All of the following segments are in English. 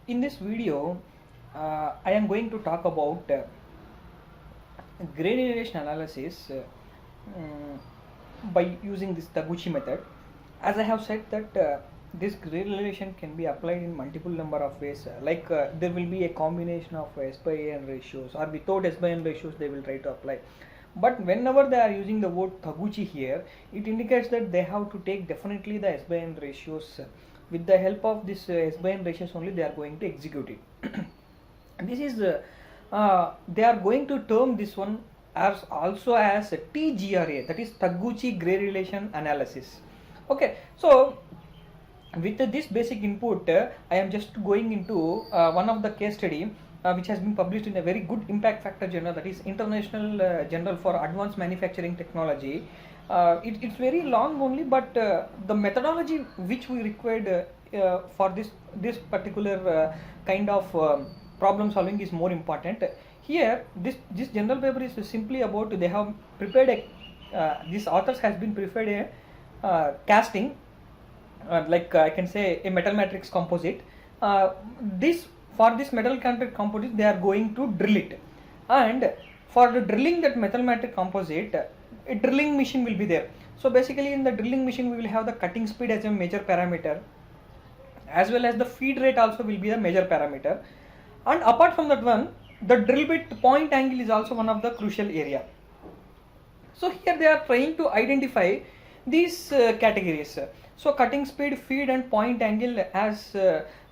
In this video, I am going to talk about gradient analysis by using this Taguchi method. As I have said that this gradient can be applied in multiple number of ways. There will be a combination of S by N ratios, or without S by N ratios they will try to apply. But whenever they are using the word Taguchi here, it indicates that they have to take definitely the S by N ratios. With the help of this S by N ratios only they are going to execute it. This is they are going to term this one as also as TGRA, that is Taguchi gray relation analysis. Okay, so with this basic input, I am just going into one of the case study which has been published in a very good impact factor journal, that is International Journal for Advanced Manufacturing Technology. It's very long only, but the methodology which we required for this particular kind of problem solving is more important. Here this journal paper is simply about, they have prepared a this authors has been prepared a casting, I can say a metal matrix composite. For this metal matrix composite they are going to drill it, and for the drilling that metal matrix composite, a drilling machine will be there. So basically in the drilling machine we will have the cutting speed as a major parameter, as well as the feed rate also will be a major parameter, and apart from that one, the drill bit point angle is also one of the crucial area. So here they are trying to identify these categories. So cutting speed, feed and point angle as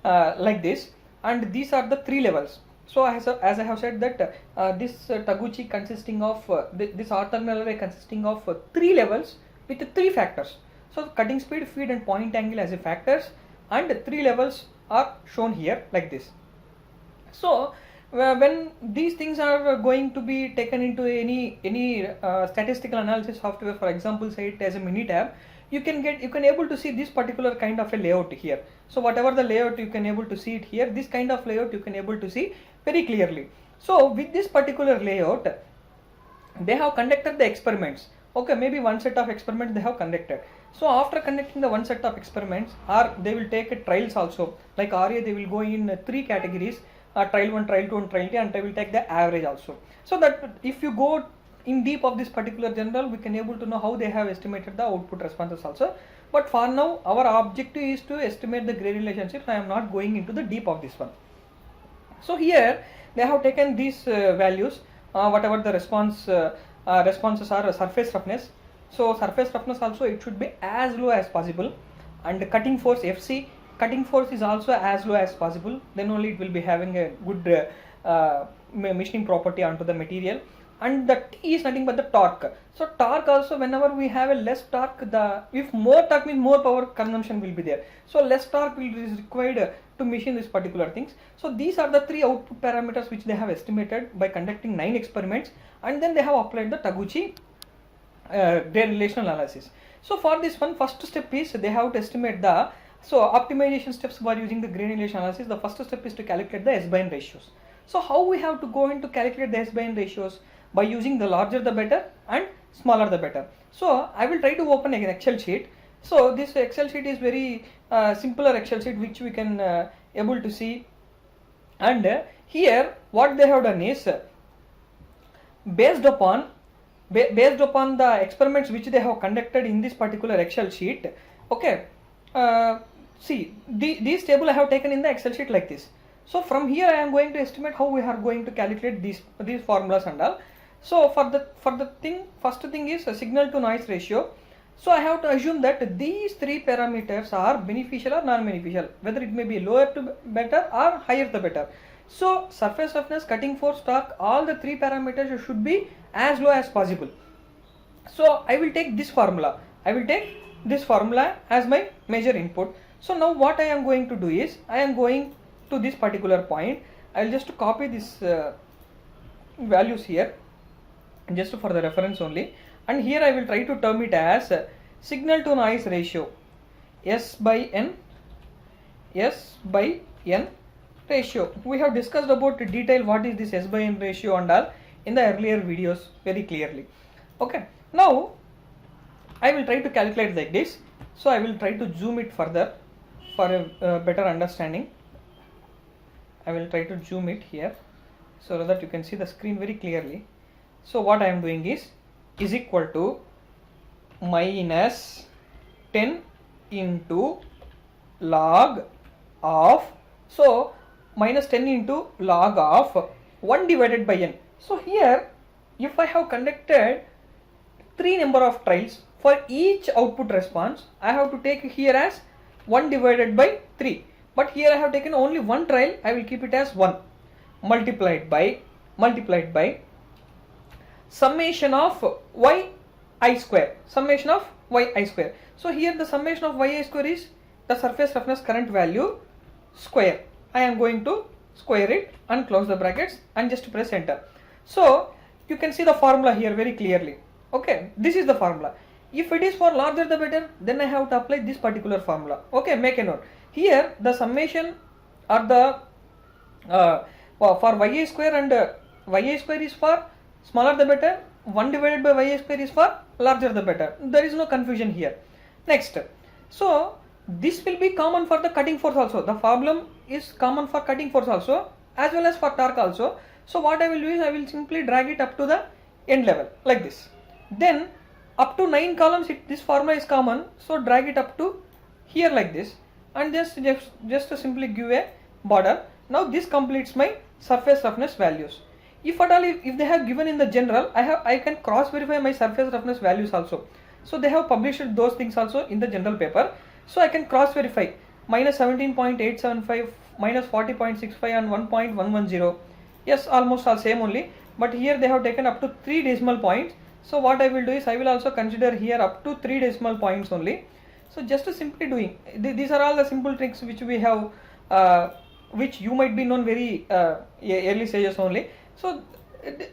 like this, and these are the three levels. So as I have said that this Taguchi consisting of this orthogonal array consisting of three levels with three factors. So cutting speed, feed and point angle as a factors, and three levels are shown here like this. So when these things are going to be taken into any statistical analysis software, for example say it as a Minitab, you can able to see this particular kind of a layout here. So whatever the layout you can able to see it here, this kind of layout you can able to see very clearly. So with this particular layout they have conducted the experiments. Okay, maybe one set of experiments they have conducted. So after conducting the one set of experiments, or they will take trials also, like RA they will go in three categories, trial 1, trial 2 and trial 3, and they will take the average also. So that if you go in deep of this particular journal, we can able to know how they have estimated the output responses also. But for now our objective is to estimate the gray relationships. I am not going into the deep of this one. So here they have taken these values, whatever the responses are, surface roughness. So surface roughness also it should be as low as possible, and cutting force FC, cutting force is also as low as possible, then only it will be having a good machining property onto the material. And the T is nothing but the torque. So torque also, whenever we have a less torque, if more torque means more power consumption will be there, so less torque is required to machine these particular things. So these are the three output parameters which they have estimated by conducting 9 experiments, and then they have applied the Taguchi gray relation analysis. So for this one, first step is they have to estimate the optimization steps by using the gray relation analysis. The first step is to calculate the S by N ratios. So how we have to go into calculate the S by N ratios? By using the larger the better and smaller the better. So I will try to open an Excel sheet. So this Excel sheet is very simpler Excel sheet which we can able to see, and here what they have done is based upon the experiments which they have conducted in this particular Excel sheet. Okay, see these table I have taken in the Excel sheet like this. So from here I am going to estimate how we are going to calculate these formulas and all. So for the first thing is a signal to noise ratio. So I have to assume that these three parameters are beneficial or non-beneficial, whether it may be lower to better or higher the better. So surface roughness, cutting force, torque, all the three parameters should be as low as possible. So I will take this formula. I will take this formula as my major input. So now what I am going to do is, I am going to this particular point. I will just copy this values here just for the reference only, and here I will try to term it as signal to noise ratio, S by N ratio. We have discussed about detail what is this S by N ratio and all in the earlier videos very clearly. Okay, now I will try to calculate like this. So I will try to zoom it further for a better understanding. I will try to zoom it here so that you can see the screen very clearly. So what I am doing is equal to minus 10 into log of, so minus 10 into log of 1 divided by n. So here if I have conducted 3 number of trials, for each output response I have to take here as 1 divided by 3, but here I have taken only one trial, I will keep it as 1 multiplied by summation of yi square, summation of yi square. So here the summation of yi square is the surface roughness current value square. I am going to square it and close the brackets and just press enter. So you can see the formula here very clearly. Okay, this is the formula. If it is for larger the better, then I have to apply this particular formula. Okay, make a note. Here the summation or the for yi square, and yi square is for smaller the better, 1 divided by yi square is for larger the better. There is no confusion here. Next, so this will be common for the cutting force also. The problem is common for cutting force also as well as for torque also. So what I will do is I will simply drag it up to the end level like this. Then up to 9 columns this formula is common, so drag it up to here like this and just to simply give a border. Now this completes my surface roughness values. If at all if they have given in the general, I can cross verify my surface roughness values also. So they have published those things also in the general paper, so I can cross verify minus 17.875, minus 40.65 and 1.110. Yes, almost all same only, but here they have taken up to 3 decimal points. So what I will do is I will also consider here up to 3 decimal points only. So just to simply doing, these are all the simple tricks which we have, which you might be known very early stages only. So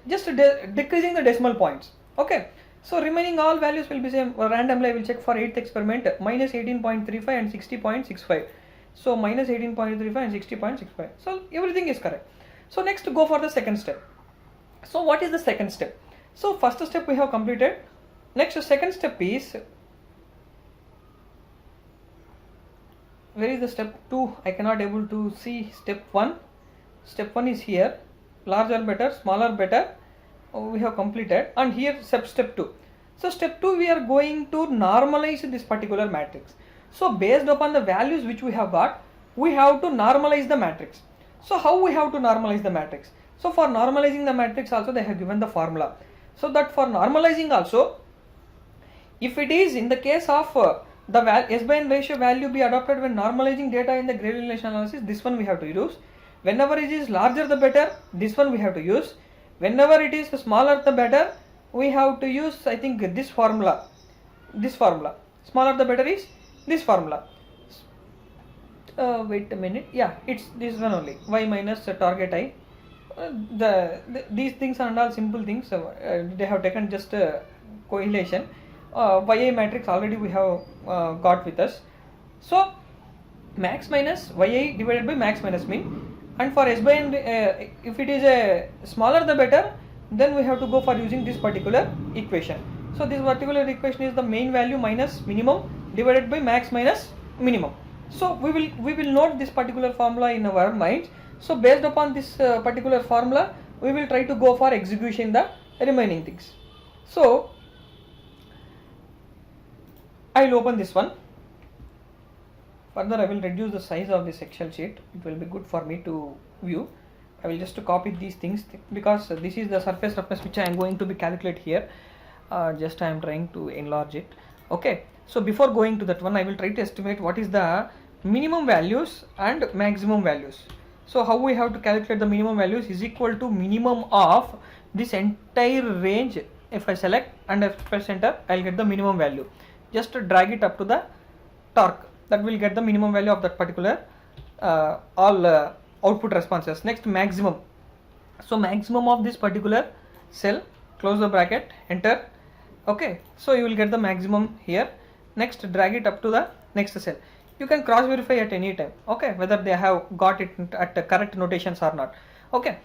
just decreasing the decimal points. Okay, so remaining all values will be same. Randomly I will check for 8th experiment, minus 18.35 and 60.65. So minus 18.35 and 60.65. So everything is correct. So next go for the second step. So what is the second step? So first step we have completed. Next second step is, where is the step 2? I cannot able to see step 1. Step 1 is here, larger better, smaller better, we have completed, and here step 2. So step 2 we are going to normalize this particular matrix. So based upon the values which we have got, we have to normalize the matrix. So how we have to normalize the matrix? So for normalizing the matrix also they have given the formula. So that for normalizing also, if it is in the case of the S by N ratio value be adopted when normalizing data in the gradient relation analysis, this one we have to use. Whenever it is larger the better, this one we have to use. Whenever it is smaller the better, we have to use, I think, this formula. Smaller the better is this formula. Wait a minute. Yeah, it's this one only. Y minus target I. These things are all simple things. They have taken just correlation. YI matrix already we have got with us. So max minus YI divided by max minus mean. And for S by N, if it is a smaller the better, then we have to go for using this particular equation. So this particular equation is the main value minus minimum divided by max minus minimum. So we will note this particular formula in our minds. So based upon this particular formula, we will try to go for execution the remaining things. So I will open this one. Further I will reduce the size of this Excel sheet. It will be good for me to view. I will just copy these things because this is the surface roughness which I am going to be calculate here. Just I am trying to enlarge it. Okay. So before going to that one, I will try to estimate what is the minimum values and maximum values. So how we have to calculate the minimum values is equal to minimum of this entire range. If I select and I press enter, I will get the minimum value. Just drag it up to the torque. That will get the minimum value of that particular all output responses. Next, maximum. So maximum of this particular cell, close the bracket, enter. Okay, so you will get the maximum here. Next, drag it up to the next cell. You can cross verify at any time, okay, whether they have got it at the correct notations or not. Okay,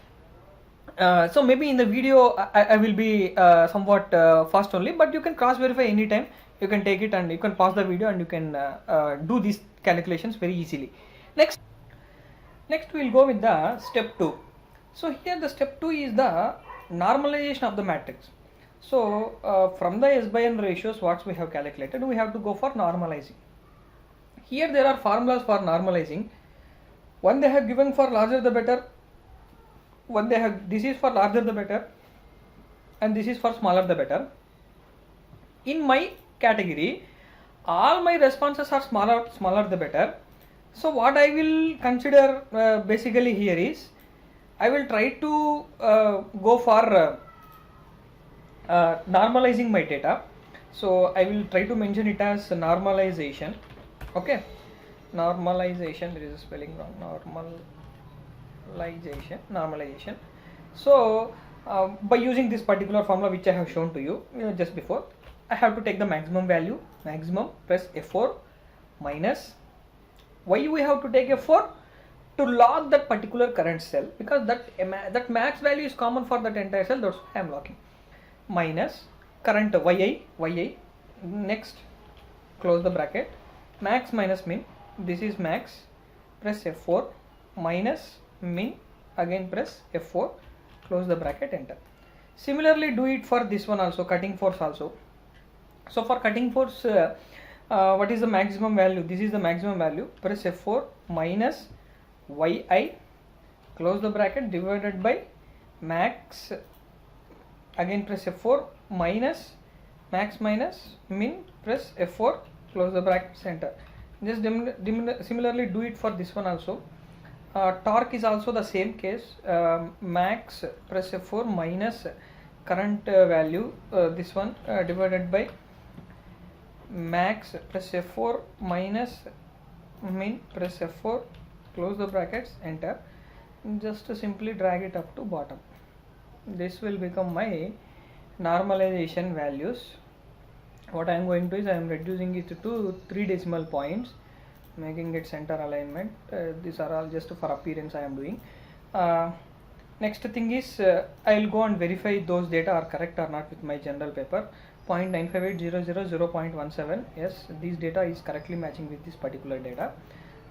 so maybe in the video I will be somewhat fast only, but you can cross verify anytime. You can take it and you can pause the video and you can do these calculations very easily. Next, Next we will go with the step 2. So here the step 2 is the normalization of the matrix. So from the S by N ratios what we have calculated, we have to go for normalizing. Here there are formulas for normalizing. One they have given for larger the better, one they have, this is for larger the better, and this is for smaller the better. In my category, all my responses are smaller the better. So what I will consider basically here is, I will try to go for normalizing my data. So I will try to mention it as normalization. Okay, normalization, there is a spelling wrong, normalization. So by using this particular formula which I have shown to you just before, I have to take the maximum value, maximum, press F4 minus, why we have to take F4? To log that particular current cell, because that max value is common for that entire cell, that's why I am logging, minus current yi, next close the bracket, max minus min, this is max, press F4 minus min, again press F4, close the bracket, enter. Similarly do it for this one also, cutting force also. So for cutting force, what is the maximum value? This is the maximum value, press F4 minus yi, close the bracket, divided by max, again press F4 minus max minus min, press F4, close the bracket, enter. Just similarly do it for this one also. Torque is also the same case, max, press F4 minus current value, this one, divided by max, press F4 minus min, press F4, close the brackets, enter. Just simply drag it up to bottom. This will become my normalization values. What I am going to is, I am reducing it to 3 decimal points, making it center alignment. These are all just for appearance I am doing. Next thing is, I will go and verify those data are correct or not with my general paper. 0.95800 0.17, yes, this data is correctly matching with this particular data.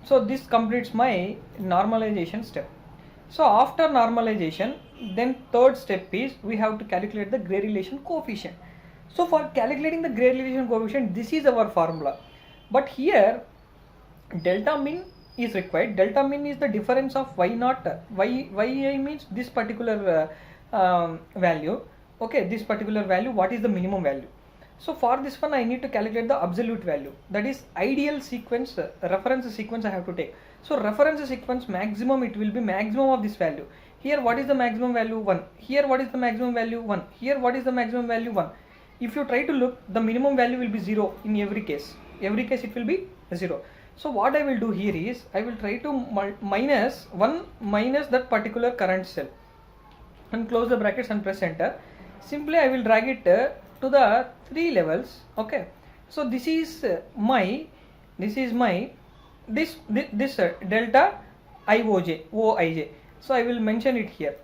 So this completes my normalization step. So after normalization, then third step is, we have to calculate the gray relation coefficient. So for calculating the gray relation coefficient, this is our formula, but here delta min is required. Delta min is the difference of y naught, yi means this particular value. Okay, this particular value, what is the minimum value? So for this one I need to calculate the absolute value, that is ideal sequence, reference sequence I have to take. So reference sequence maximum, it will be maximum of this value. Here what is the maximum value? 1. Here what is the maximum value? 1. Here what is the maximum value? 1. If you try to look, the minimum value will be 0 in every case. Every case it will be 0. So what I will do here is, I will try to minus 1 minus that particular current cell, and close the brackets and press enter. Simply I will drag it to the 3 levels. Okay, so this is my delta Oj. So I will mention it here.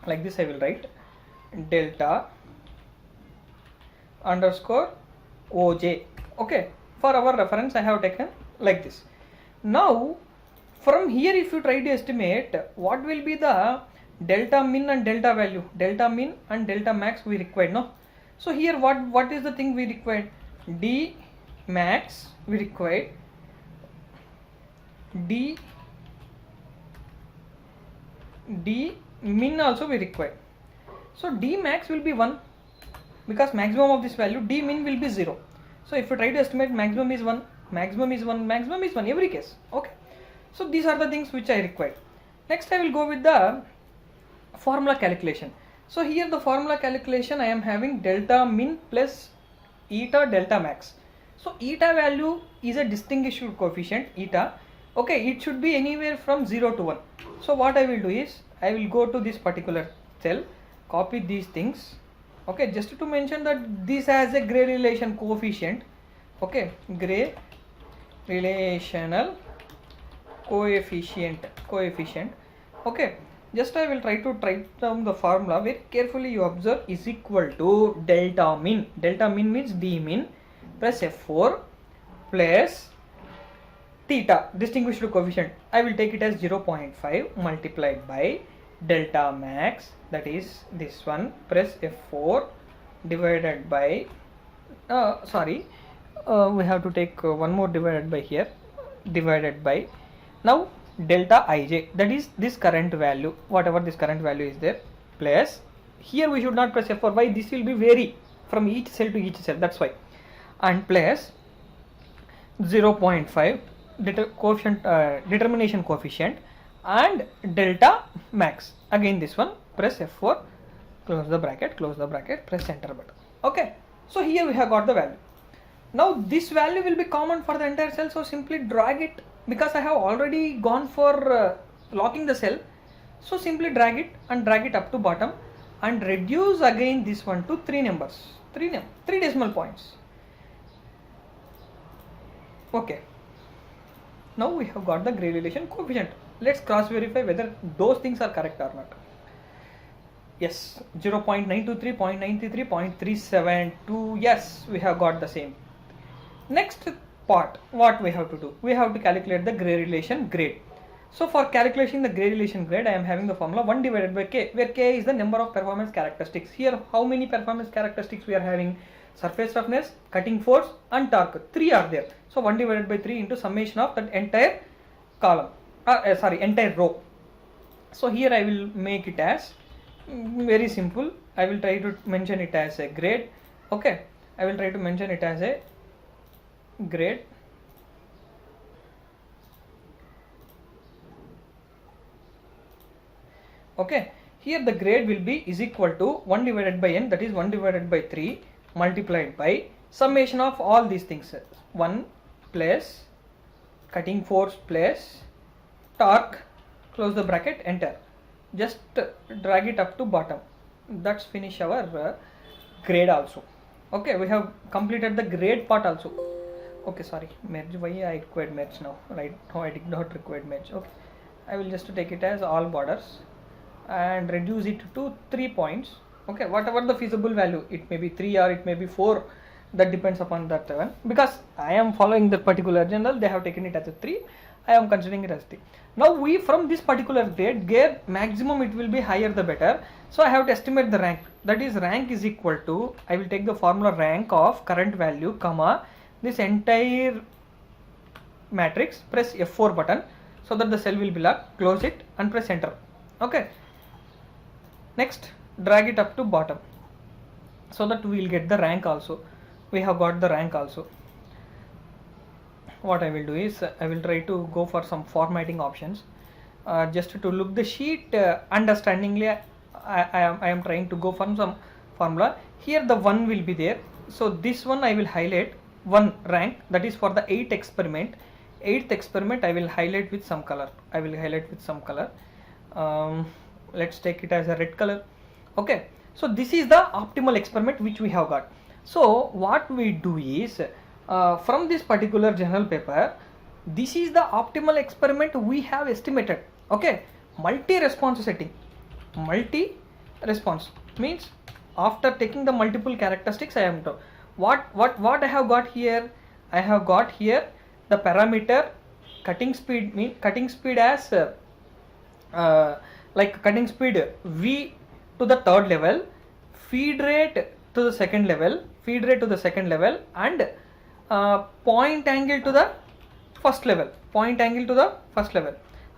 Like this I will write delta underscore Oj. Okay, for our reference I have taken like this. Now from here, if you try to estimate what will be the delta min and delta value, delta min and delta max we required, no? So here what is the thing we required? D max we required, D min also we required. So D max will be 1, because maximum of this value, D min will be 0. So if you try to estimate, maximum is 1, maximum is 1, maximum is 1 every case. Okay, so these are the things which I required. Next I will go with the formula calculation. So here the formula calculation, I am having delta min plus eta delta max. So eta value is a distinguishable coefficient, eta. Okay, it should be anywhere from 0 to 1. So what I will do is, I will go to this particular cell, copy these things. Okay, just to mention that this has a gray relation coefficient. Okay, gray relational coefficient. Okay, just I will try to write down the formula very carefully. You observe, is equal to delta min. Delta min means D min, plus F4 plus theta, distinguished coefficient, I will take it as 0.5 multiplied by delta max, that is this one, press F4 divided by we have to take one more divided by here, divided by now delta ij, that is this current value, whatever this current value is there, plus here we should not press F4, why, this will be vary from each cell to each cell, that's why, and plus 0.5 coefficient, determination coefficient, and delta max, again this one, press F4, close the bracket, press enter button. Okay, so here we have got the value. Now this value will be common for the entire cell, so simply drag it, because I have already gone for locking the cell, so simply drag it and drag it up to bottom and reduce again this one to 3 numbers, 3 decimal points. Okay, now we have got the Gray relation coefficient. Let's cross verify whether those things are correct or not. Yes, 0.923, 0.93, 0.372, yes, we have got the same. Next part, what we have to do? We have to calculate the Gray relation grade. So for calculating the Gray relation grade, I am having the formula 1 divided by k, where k is the number of performance characteristics. Here, how many performance characteristics we are having? Surface roughness, cutting force, and torque. 3 are there. So 1 divided by 3 into summation of that entire column, entire row. So here I will make it as very simple. I will try to mention it as a grade. Okay, I will try to mention it as a grade. Okay, here the grade will be is equal to 1 divided by n, that is 1 divided by 3 multiplied by summation of all these things, 1 plus cutting force plus torque, close the bracket, enter, just drag it up to bottom. That's finish our grade also. Okay, we have completed the grade part also. Okay, sorry, merge, why I required merge now, right now I did not require merge. Okay, I will just take it as all borders and reduce it to 3 points. Okay, whatever the feasible value, it may be 3 or it may be 4, that depends upon that one, because I am following the particular journal, they have taken it as a 3, I am considering it as 3. Now we, from this particular grade maximum, it will be higher the better, so I have to estimate the rank, that is rank is equal to, I will take the formula rank of current value comma this entire matrix, press F4 button so that the cell will be locked, close it and press enter. Okay, next drag it up to bottom so that we will get the rank also. We have got the rank also. What I will do is I will try to go for some formatting options, just to look the sheet understandingly. I am trying to go for some formula. Here the 1 will be there, so this one I will highlight 1 rank, that is for the 8th experiment. 8th experiment I will highlight with some color. Let's take it as a red color. Okay, so this is the optimal experiment which we have got. So what we do is, from this particular journal paper, this is the optimal experiment we have estimated. Okay, multi-response setting. Multi-response means after taking the multiple characteristics, I am to what I have got here. I have got here the parameter cutting speed, mean cutting speed as like cutting speed V to the 3rd level, feed rate to the 2nd level, and point angle to the first level,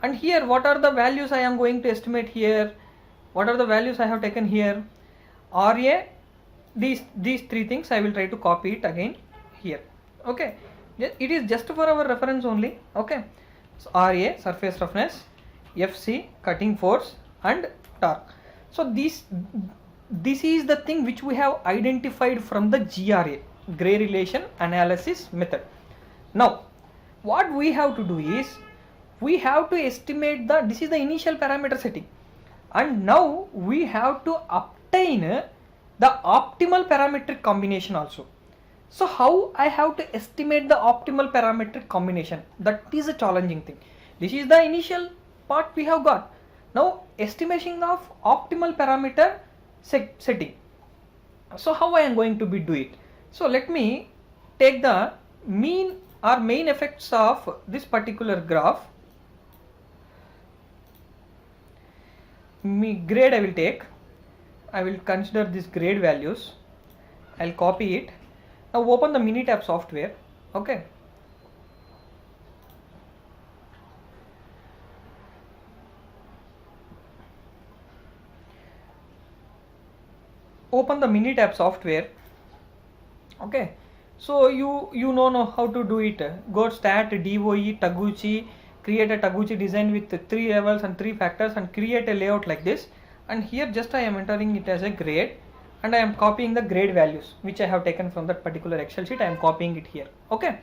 and here what are the values I am going to estimate here? What are the values I have taken here? RA, these 3 things I will try to copy it again here. Okay, it is just for our reference only. Okay, so RA, surface roughness, FC, cutting force, and torque. So this is the thing which we have identified from the GRA, Gray relation analysis method. Now what we have to do is, we have to estimate this is the initial parameter setting, and now we have to obtain the optimal parametric combination also. So how I have to estimate the optimal parametric combination? That is a challenging thing. This is the initial part we have got. Now estimation of optimal parameter setting. So how I am going to do it? So let me take the mean are main effects of this particular graph. Grade I will take. I will consider this grade values. I'll copy it. Now open the Minitab software. Okay. Open the Minitab software. Okay. So you know how to do it. Go stat DOE Taguchi, create a Taguchi design with 3 levels and 3 factors and create a layout like this. And here just I am entering it as a grade and I am copying the grade values which I have taken from that particular Excel sheet. I am copying it here. Okay.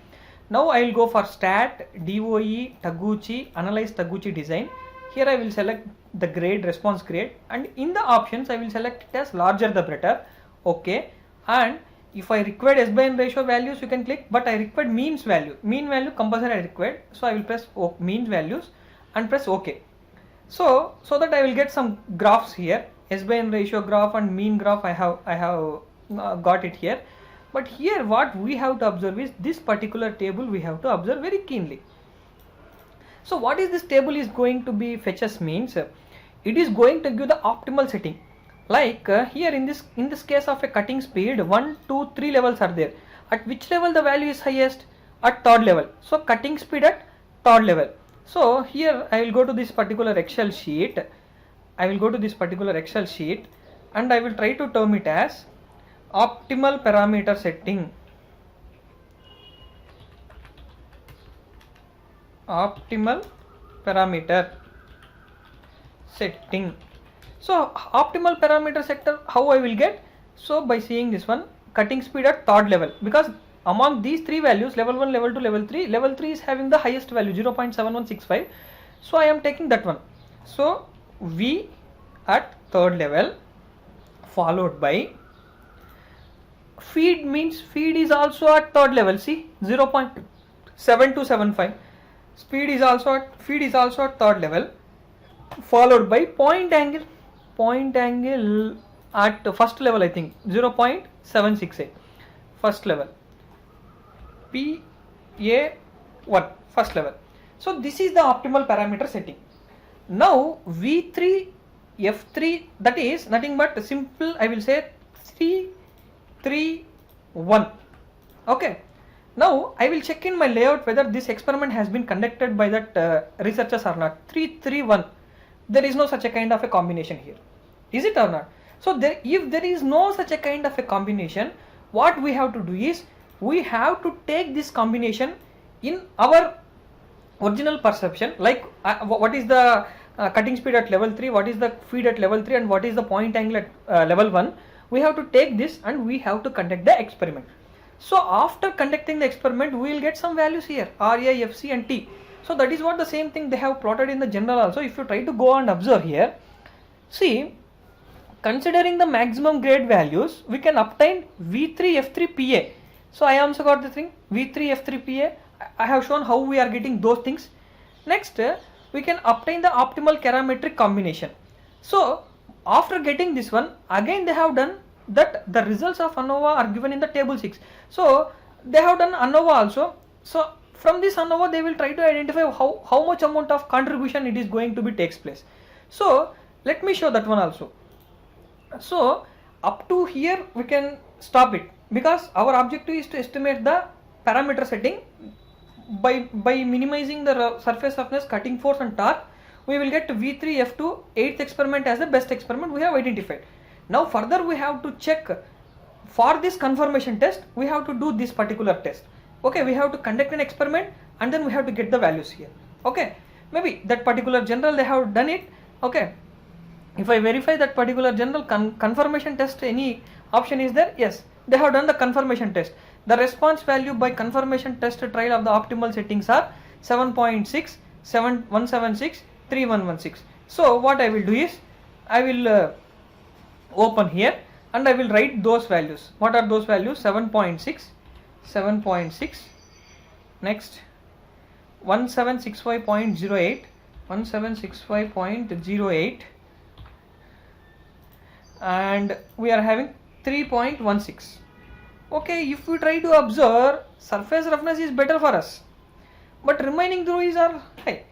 Now I will go for stat DOE Taguchi, analyze Taguchi design. Here I will select the grade, response grade, and in the options I will select it as larger the better. Okay. And if I required S/N ratio values, you can click, but I required means value compulsory I required, so I will press means values and press OK. So that I will get some graphs here, S/N ratio graph and mean graph. I have got it here, but here what we have to observe is this particular table we have to observe very keenly. So what is this table is going to be fetches means, it is going to give the optimal setting. Like here in this case of a cutting speed, 1, 2, 3 levels are there. At which level the value is highest? At third level. So cutting speed at third level. So here I will go to this particular Excel sheet. And I will try to term it as optimal parameter setting. Optimal parameter setting. So optimal parameter sector, how I will get? So by seeing this one, cutting speed at third level, because among these 3 values, level 1, level 2, level 3 is having the highest value 0.7165. So I am taking that one. So V at third level, followed by feed, means feed is also at third level. See, 0.7275. Feed is also at third level, followed by point angle at first level, I think 0.768 first level, PA1 first level. So this is the optimal parameter setting. Now V3 F3, that is nothing but simple, I will say 3 3 1. Okay. Now I will check in my layout whether this experiment has been conducted by that researchers or not. 3 3 1. There is no such a kind of a combination here. Is it or not? So if there is no such a kind of a combination, what we have to do is we have to take this combination in our original perception, like what is the cutting speed at level 3, what is the feed at level 3, and what is the point angle at level 1. We have to take this and we have to conduct the experiment. So after conducting the experiment, we will get some values here, RA, FC and T. So that is what the same thing they have plotted in the general also. If you try to go and observe here, see, considering the maximum grade values, we can obtain V3 F3 PA. So I also got the thing, V3 F3 PA. I have shown how we are getting those things. Next, we can obtain the optimal parametric combination. So after getting this one, again they have done that the results of ANOVA are given in the table 6. So they have done ANOVA also. So from this ANOVA they will try to identify how much amount of contribution it is going to be takes place. So let me show that one also. So up to here we can stop it, because our objective is to estimate the parameter setting by minimizing the surface roughness, cutting force and torque. We will get V3 F2 8th experiment as the best experiment we have identified. Now further we have to check for this confirmation test, we have to do this particular test. Okay, we have to conduct an experiment and then we have to get the values here. Okay, maybe that particular general they have done it. Okay, if I verify that particular general confirmation test, any option is there? Yes, they have done the confirmation test. The response value by confirmation test trial of the optimal settings are 7.6, 176, 3116. So what I will do is, I will open here and I will write those values. What are those values? 7.6, 7.6, next 1765.08, 1765.08, and we are having 3.16. Okay, if we try to observe, surface roughness is better for us, but remaining throws are high.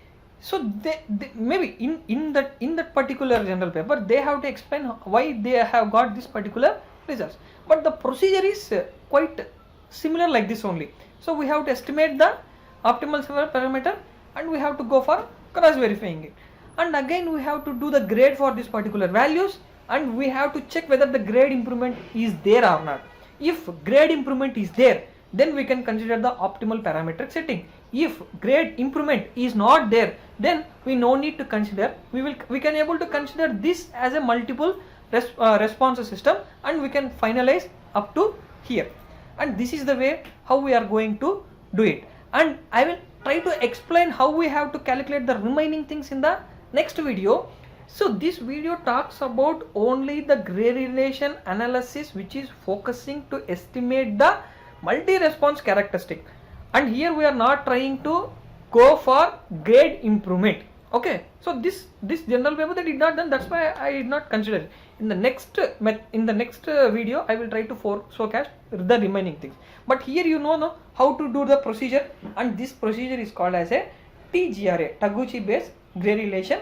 So they maybe in that particular general paper they have to explain why they have got this particular results. But the procedure is quite similar like this only. So we have to estimate the optimal several parameter and we have to go for cross verifying it. And again we have to do the grade for this particular values and we have to check whether the grade improvement is there or not. If grade improvement is there, then we can consider the optimal parametric setting. If grade improvement is not there, then we no need to consider. We can able to consider this as a multiple response system and we can finalize up to here. And this is the way how we are going to do it. And I will try to explain how we have to calculate the remaining things in the next video. So this video talks about only the grade relation analysis, which is focusing to estimate the multi-response characteristic. And here we are not trying to go for grade improvement. Okay, so this general paper they did not done, that's why I did not consider it. In the next video I will try to forecast the remaining things. But here you know how to do the procedure, and this procedure is called as a TGRA, Taguchi based grade relation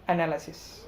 analysis.